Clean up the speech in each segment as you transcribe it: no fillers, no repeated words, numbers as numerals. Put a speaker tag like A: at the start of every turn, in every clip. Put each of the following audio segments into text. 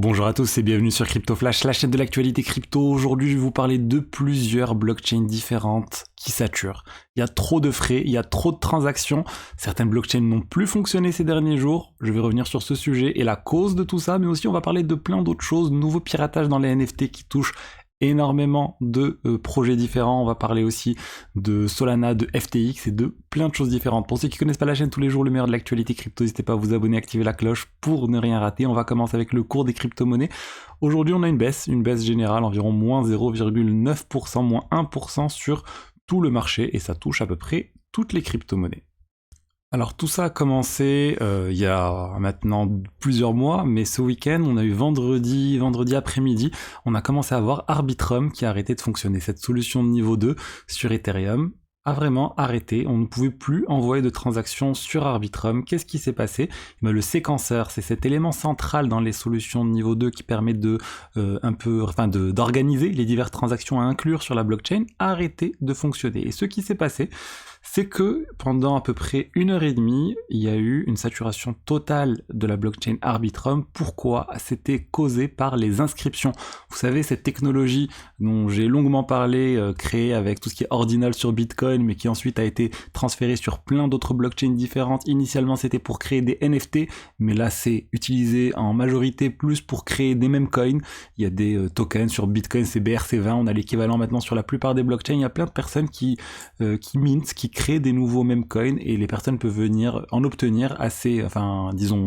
A: Bonjour à tous et bienvenue sur Crypto Flash, la chaîne de l'actualité crypto. Aujourd'hui, je vais vous parler de plusieurs blockchains différentes qui saturent. Il y a trop de frais, il y a trop de transactions. Certaines blockchains n'ont plus fonctionné ces derniers jours. Je vais revenir sur ce sujet et la cause de tout ça, mais aussi on va parler de plein d'autres choses. Nouveau piratage dans les NFT qui touchent énormément de projets différents. On va parler aussi de Solana, de FTX et de plein de choses différentes. Pour ceux qui connaissent pas la chaîne, tous les jours le meilleur de l'actualité crypto, n'hésitez pas à vous abonner, activer la cloche pour ne rien rater. On va commencer avec le cours des crypto-monnaies. Aujourd'hui, on a une baisse générale, environ moins 0,9%, moins 1% sur tout le marché et ça touche à peu près toutes les crypto-monnaies. Alors tout ça a commencé il y a maintenant plusieurs mois, mais ce week-end, on a eu vendredi après-midi, on a commencé à voir Arbitrum qui a arrêté de fonctionner. Cette solution de niveau 2 sur Ethereum a vraiment arrêté, on ne pouvait plus envoyer de transactions sur Arbitrum. Qu'est-ce qui s'est passé ? Le séquenceur, c'est cet élément central dans les solutions de niveau 2 qui permet d'organiser les diverses transactions à inclure sur la blockchain, a arrêté de fonctionner. Et ce qui s'est passé, c'est que pendant à peu près 1h30, il y a eu une saturation totale de la blockchain Arbitrum. Pourquoi ? C'était causé par les inscriptions. Vous savez, cette technologie dont j'ai longuement parlé, créée avec tout ce qui est ordinal sur Bitcoin, mais qui ensuite a été transférée sur plein d'autres blockchains différentes. Initialement, c'était pour créer des NFT, mais là, c'est utilisé en majorité plus pour créer des meme coins. Il y a des tokens sur Bitcoin, c'est BRC20, on a l'équivalent maintenant sur la plupart des blockchains. Il y a plein de personnes qui mintent, qui créent des nouveaux meme coins et les personnes peuvent venir en obtenir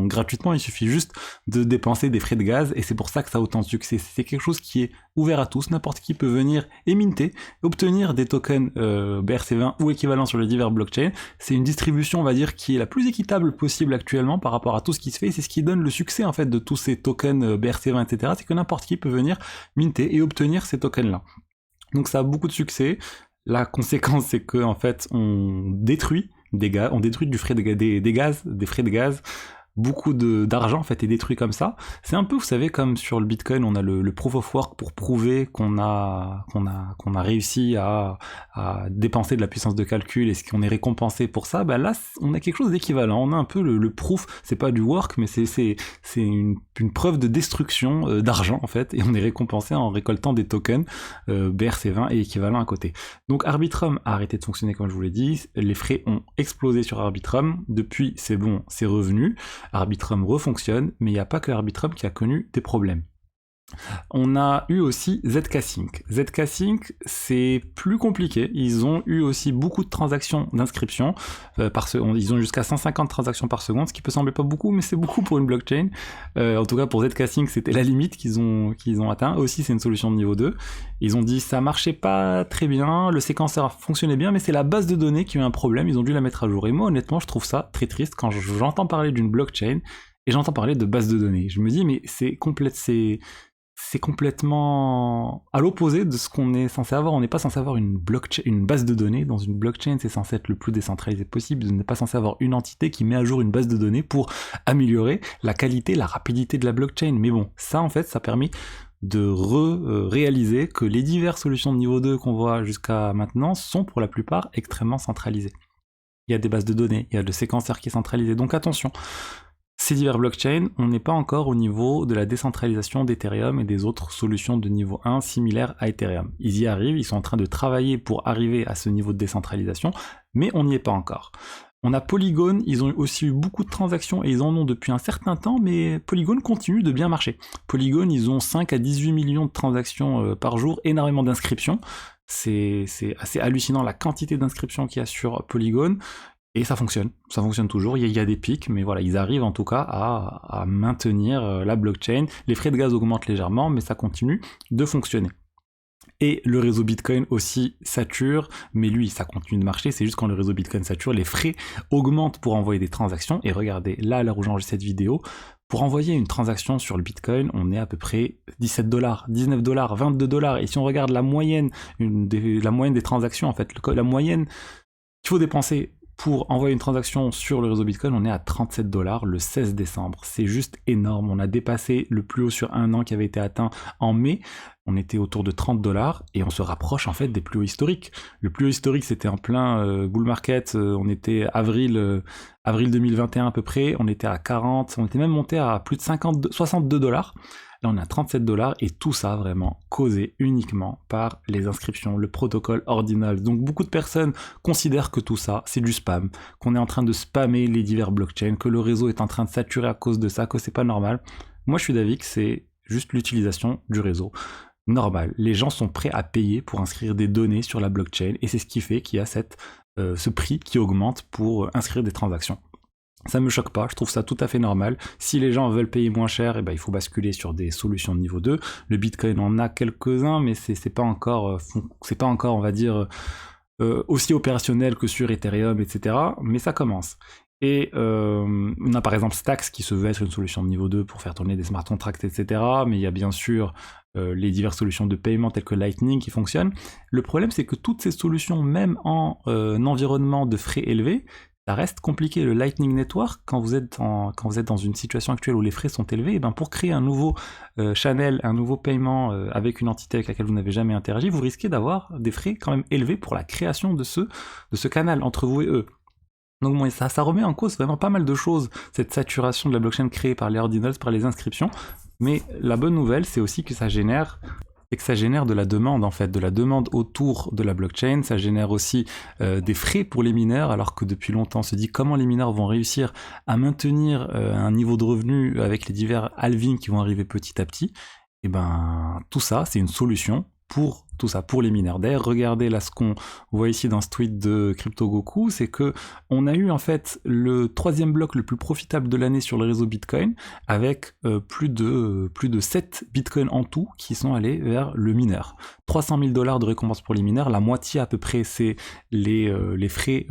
A: gratuitement. Il suffit juste de dépenser des frais de gaz et c'est pour ça que ça a autant de succès. C'est quelque chose qui est ouvert à tous, n'importe qui peut venir et minter, obtenir des tokens BRC20 ou équivalents sur les divers blockchains. C'est une distribution, on va dire, qui est la plus équitable possible actuellement par rapport à tout ce qui se fait. C'est ce qui donne le succès en fait de tous ces tokens BRC20, etc. C'est que n'importe qui peut venir minter et obtenir ces tokens-là. Donc ça a beaucoup de succès. La conséquence, c'est que en fait, on détruit des frais de gaz. Beaucoup d'argent en fait est détruit comme ça. C'est un peu, vous savez, comme sur le Bitcoin, on a le proof of work pour prouver qu'on a réussi à dépenser de la puissance de calcul et ce qu'on est récompensé pour ça. Là, on a quelque chose d'équivalent. On a un peu le proof. C'est pas du work, mais c'est une preuve de destruction d'argent en fait, et on est récompensé en récoltant des tokens BRC20 et équivalent à côté. Donc Arbitrum a arrêté de fonctionner comme je vous l'ai dit. Les frais ont explosé sur Arbitrum. Depuis, c'est bon, c'est revenu. Arbitrum refonctionne, mais il n'y a pas que Arbitrum qui a connu des problèmes. On a eu aussi ZK-Sync. ZK-Sync, c'est plus compliqué. Ils ont eu aussi beaucoup de transactions d'inscription. Ils ont jusqu'à 150 transactions par seconde, ce qui peut sembler pas beaucoup, mais c'est beaucoup pour une blockchain. En tout cas, pour ZK-Sync, c'était la limite qu'ils ont atteint. Aussi, c'est une solution de niveau 2. Ils ont dit ça marchait pas très bien, le séquenceur fonctionnait bien, mais c'est la base de données qui a eu un problème. Ils ont dû la mettre à jour. Et moi, honnêtement, je trouve ça très triste quand j'entends parler d'une blockchain et j'entends parler de base de données. Je me dis, mais c'est complètement à l'opposé de ce qu'on est censé avoir. On n'est pas censé avoir une base de données. Dans une blockchain, c'est censé être le plus décentralisé possible. On n'est pas censé avoir une entité qui met à jour une base de données pour améliorer la qualité, la rapidité de la blockchain. Mais bon, ça en fait, ça a permis de réaliser que les diverses solutions de niveau 2 qu'on voit jusqu'à maintenant sont pour la plupart extrêmement centralisées. Il y a des bases de données, il y a le séquenceur qui est centralisé. Donc attention, ces divers blockchains, on n'est pas encore au niveau de la décentralisation d'Ethereum et des autres solutions de niveau 1 similaires à Ethereum. Ils y arrivent, ils sont en train de travailler pour arriver à ce niveau de décentralisation, mais on n'y est pas encore. On a Polygon, ils ont aussi eu beaucoup de transactions et ils en ont depuis un certain temps, mais Polygon continue de bien marcher. Polygon, ils ont 5 à 18 millions de transactions par jour, énormément d'inscriptions. C'est assez hallucinant la quantité d'inscriptions qu'il y a sur Polygon. Et ça fonctionne toujours, il y a des pics, mais voilà, ils arrivent en tout cas à maintenir la blockchain. Les frais de gaz augmentent légèrement, mais ça continue de fonctionner. Et le réseau Bitcoin aussi sature, mais lui, ça continue de marcher, c'est juste quand le réseau Bitcoin sature, les frais augmentent pour envoyer des transactions. Et regardez, là, à l'heure où j'enregistre cette vidéo, pour envoyer une transaction sur le Bitcoin, on est à peu près $17, $19, $22. Et si on regarde la moyenne des transactions, en fait, la moyenne qu'il faut dépenser pour envoyer une transaction sur le réseau Bitcoin, on est à $37 le 16 décembre. C'est juste énorme. On a dépassé le plus haut sur un an qui avait été atteint en mai. On était autour de $30 et on se rapproche en fait des plus hauts historiques. Le plus haut historique, c'était en plein bull market. On était avril 2021 à peu près. On était à 40. On était même monté à plus de $62. et on a 37 $, et tout ça vraiment causé uniquement par les inscriptions, le protocole Ordinals. Donc beaucoup de personnes considèrent que tout ça c'est du spam, qu'on est en train de spammer les divers blockchains, que le réseau est en train de saturer à cause de ça, que c'est pas normal. Moi je suis d'avis que c'est juste l'utilisation du réseau. Normal, les gens sont prêts à payer pour inscrire des données sur la blockchain, et c'est ce qui fait qu'il y a ce prix qui augmente pour inscrire des transactions. Ça me choque pas, je trouve ça tout à fait normal. Si les gens veulent payer moins cher, il faut basculer sur des solutions de niveau 2. Le Bitcoin en a quelques-uns, mais c'est pas encore, on va dire, aussi opérationnel que sur Ethereum, etc. Mais ça commence. Et on a par exemple Stacks qui se veut être une solution de niveau 2 pour faire tourner des smart contracts, etc. Mais il y a bien sûr les diverses solutions de paiement telles que Lightning qui fonctionnent. Le problème c'est que toutes ces solutions, même en environnement de frais élevés, ça reste compliqué. Le Lightning Network, quand vous êtes dans une situation actuelle où les frais sont élevés, pour créer un nouveau channel, un nouveau paiement avec une entité avec laquelle vous n'avez jamais interagi, vous risquez d'avoir des frais quand même élevés pour la création de ce canal entre vous et eux. Donc bon, ça remet en cause vraiment pas mal de choses, cette saturation de la blockchain créée par les ordinals, par les inscriptions. Mais la bonne nouvelle, c'est aussi que ça génère de la demande en fait, de la demande autour de la blockchain. Ça génère aussi des frais pour les mineurs, alors que depuis longtemps on se dit comment les mineurs vont réussir à maintenir un niveau de revenu avec les divers halvings qui vont arriver petit à petit. Et tout ça, c'est une solution pour tout ça, pour les mineurs. D'ailleurs, regardez là ce qu'on voit ici dans ce tweet de CryptoGoku, c'est que on a eu en fait le 3e bloc le plus profitable de l'année sur le réseau Bitcoin, avec plus de 7 Bitcoins en tout qui sont allés vers le mineur. 300 000 $ de récompense pour les mineurs, la moitié à peu près c'est les frais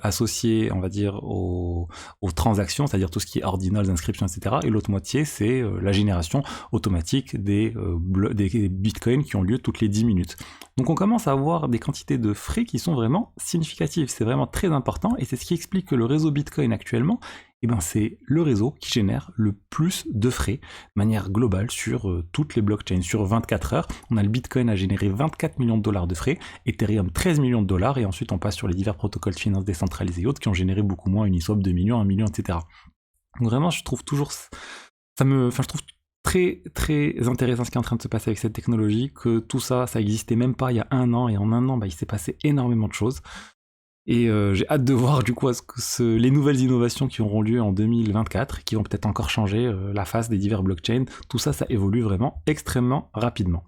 A: associés, on va dire, aux transactions, c'est-à-dire tout ce qui est ordinals, inscriptions, etc. Et l'autre moitié c'est la génération automatique des Bitcoins qui ont lieu toutes les 10 minutes. Donc on commence à avoir des quantités de frais qui sont vraiment significatives, c'est vraiment très important, et c'est ce qui explique que le réseau Bitcoin actuellement, c'est le réseau qui génère le plus de frais de manière globale sur toutes les blockchains. Sur 24 heures, on a le Bitcoin à générer 24 millions de $ de frais, Ethereum 13 millions de $, et ensuite on passe sur les divers protocoles de finance décentralisés et autres qui ont généré beaucoup moins, Uniswap 2 millions, 1 million, etc. Donc vraiment, je trouve très très intéressant ce qui est en train de se passer avec cette technologie, que tout ça existait même pas il y a 1 an, et en 1 an il s'est passé énormément de choses, et j'ai hâte de voir du coup les nouvelles innovations qui auront lieu en 2024, qui vont peut-être encore changer la face des divers blockchains. Tout ça évolue vraiment extrêmement rapidement.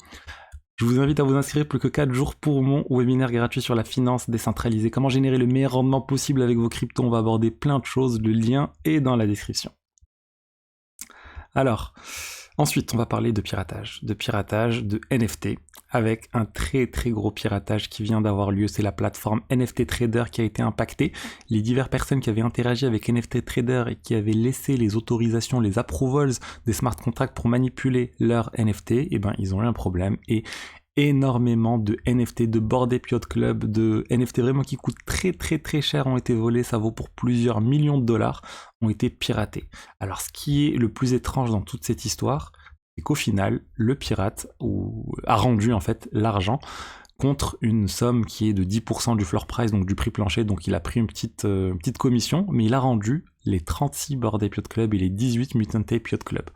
A: Je vous invite à vous inscrire, plus que 4 jours pour mon webinaire gratuit sur la finance décentralisée, comment générer le meilleur rendement possible avec vos cryptos. On va aborder plein de choses, le lien est dans la description. Alors, ensuite, on va parler de piratage de NFT, avec un très très gros piratage qui vient d'avoir lieu. C'est la plateforme NFT Trader qui a été impactée. Les diverses personnes qui avaient interagi avec NFT Trader et qui avaient laissé les autorisations, les approvals des smart contracts pour manipuler leurs NFT, ils ont eu un problème, et énormément de NFT, de Bored Ape Yacht Club, de NFT vraiment qui coûtent très très très cher ont été volés, ça vaut pour plusieurs millions de $, ont été piratés. Alors ce qui est le plus étrange dans toute cette histoire, c'est qu'au final, le pirate a rendu en fait l'argent contre une somme qui est de 10% du floor price, donc du prix plancher, donc il a pris une petite commission, mais il a rendu les 36 Bored Ape Yacht Club et les 18 Mutant Ape Yacht Club.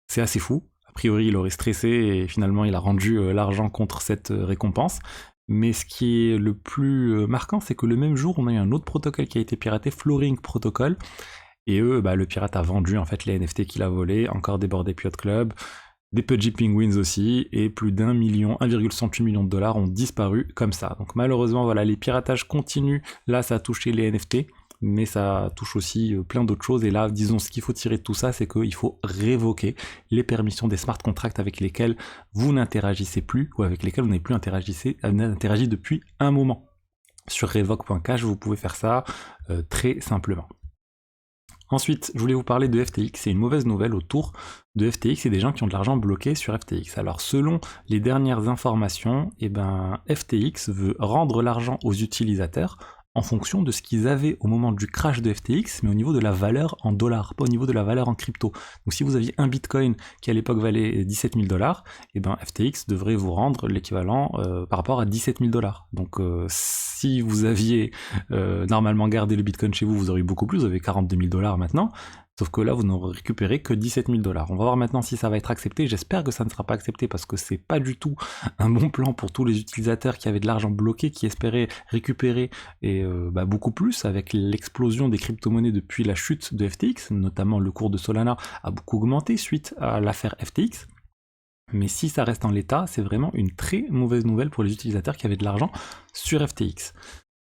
A: C'est assez fou. A priori, il aurait stressé et finalement, il a rendu l'argent contre cette récompense. Mais ce qui est le plus marquant, c'est que le même jour, on a eu un autre protocole qui a été piraté, Flooring Protocol. Et eux, le pirate a vendu en fait les NFT qu'il a volés, encore des Bored Ape Yacht Club, des Pudgy Penguins aussi, et plus d'1,68 million de $ ont disparu comme ça. Donc malheureusement, voilà, les piratages continuent. Là, ça a touché les NFT, mais ça touche aussi plein d'autres choses. Et là, disons, ce qu'il faut tirer de tout ça, c'est qu'il faut révoquer les permissions des smart contracts avec lesquels vous n'interagissez plus, ou avec lesquels vous n'avez plus interagi depuis un moment. Sur revoke.cash, vous pouvez faire ça très simplement. Ensuite, je voulais vous parler de FTX. C'est une mauvaise nouvelle autour de FTX et des gens qui ont de l'argent bloqué sur FTX. Alors, selon les dernières informations, FTX veut rendre l'argent aux utilisateurs en fonction de ce qu'ils avaient au moment du crash de FTX, mais au niveau de la valeur en dollars, pas au niveau de la valeur en crypto. Donc si vous aviez un Bitcoin qui à l'époque valait 17 000 $, FTX devrait vous rendre l'équivalent par rapport à 17 000 $. Donc si vous aviez normalement gardé le Bitcoin chez vous, vous auriez beaucoup plus, vous avez 42 000 $ maintenant. Sauf que là, vous n'aurez récupéré que 17 000 $. On va voir maintenant si ça va être accepté. J'espère que ça ne sera pas accepté parce que c'est pas du tout un bon plan pour tous les utilisateurs qui avaient de l'argent bloqué, qui espéraient récupérer et beaucoup plus avec l'explosion des crypto-monnaies depuis la chute de FTX. Notamment, le cours de Solana a beaucoup augmenté suite à l'affaire FTX. Mais si ça reste en l'état, c'est vraiment une très mauvaise nouvelle pour les utilisateurs qui avaient de l'argent sur FTX.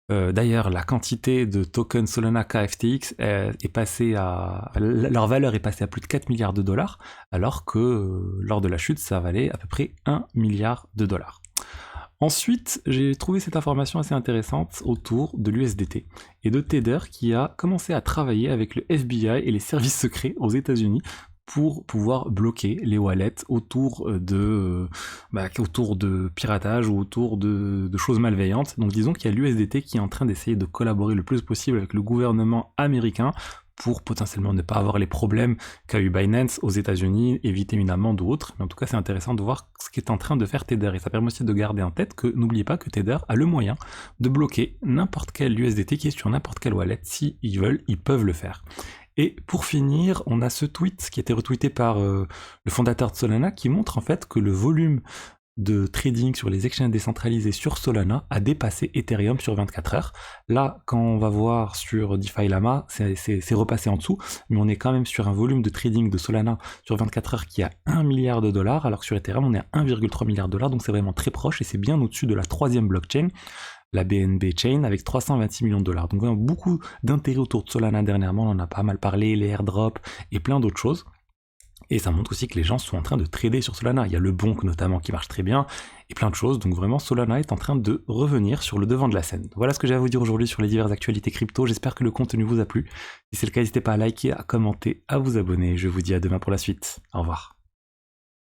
A: D'ailleurs, la quantité de tokens Solana KFTX est passée leur valeur est passée à plus de 4 milliards de dollars, alors que lors de la chute, ça valait à peu près 1 milliard de dollars. Ensuite, j'ai trouvé cette information assez intéressante autour de l'USDT et de Tether qui a commencé à travailler avec le FBI et les services secrets aux États-Unis pour pouvoir bloquer les wallets autour de piratage ou autour de choses malveillantes. Donc disons qu'il y a l'USDT qui est en train d'essayer de collaborer le plus possible avec le gouvernement américain pour potentiellement ne pas avoir les problèmes qu'a eu Binance aux États-Unis, éviter une amende ou autre. Mais en tout cas, c'est intéressant de voir ce qu'est en train de faire Tether. Et ça permet aussi de garder en tête que, n'oubliez pas que Tether a le moyen de bloquer n'importe quel USDT qui est sur n'importe quelle wallet. Si ils veulent, ils peuvent le faire. Et pour finir, on a ce tweet qui a été retweeté par le fondateur de Solana qui montre en fait que le volume de trading sur les exchanges décentralisés sur Solana a dépassé Ethereum sur 24 heures. Là, quand on va voir sur DeFi Lama, c'est repassé en dessous, mais on est quand même sur un volume de trading de Solana sur 24 heures qui est à 1 milliard de dollars, alors que sur Ethereum, on est à 1,3 milliard de dollars, donc c'est vraiment très proche et c'est bien au-dessus de la troisième blockchain, la BNB Chain, avec 326 millions de dollars. Donc vraiment beaucoup d'intérêt autour de Solana dernièrement, on en a pas mal parlé, les airdrops et plein d'autres choses. Et ça montre aussi que les gens sont en train de trader sur Solana. Il y a le Bonk notamment qui marche très bien, et plein de choses. Donc vraiment, Solana est en train de revenir sur le devant de la scène. Voilà ce que j'ai à vous dire aujourd'hui sur les diverses actualités crypto. J'espère que le contenu vous a plu. Si c'est le cas, n'hésitez pas à liker, à commenter, à vous abonner. Je vous dis à demain pour la suite. Au revoir.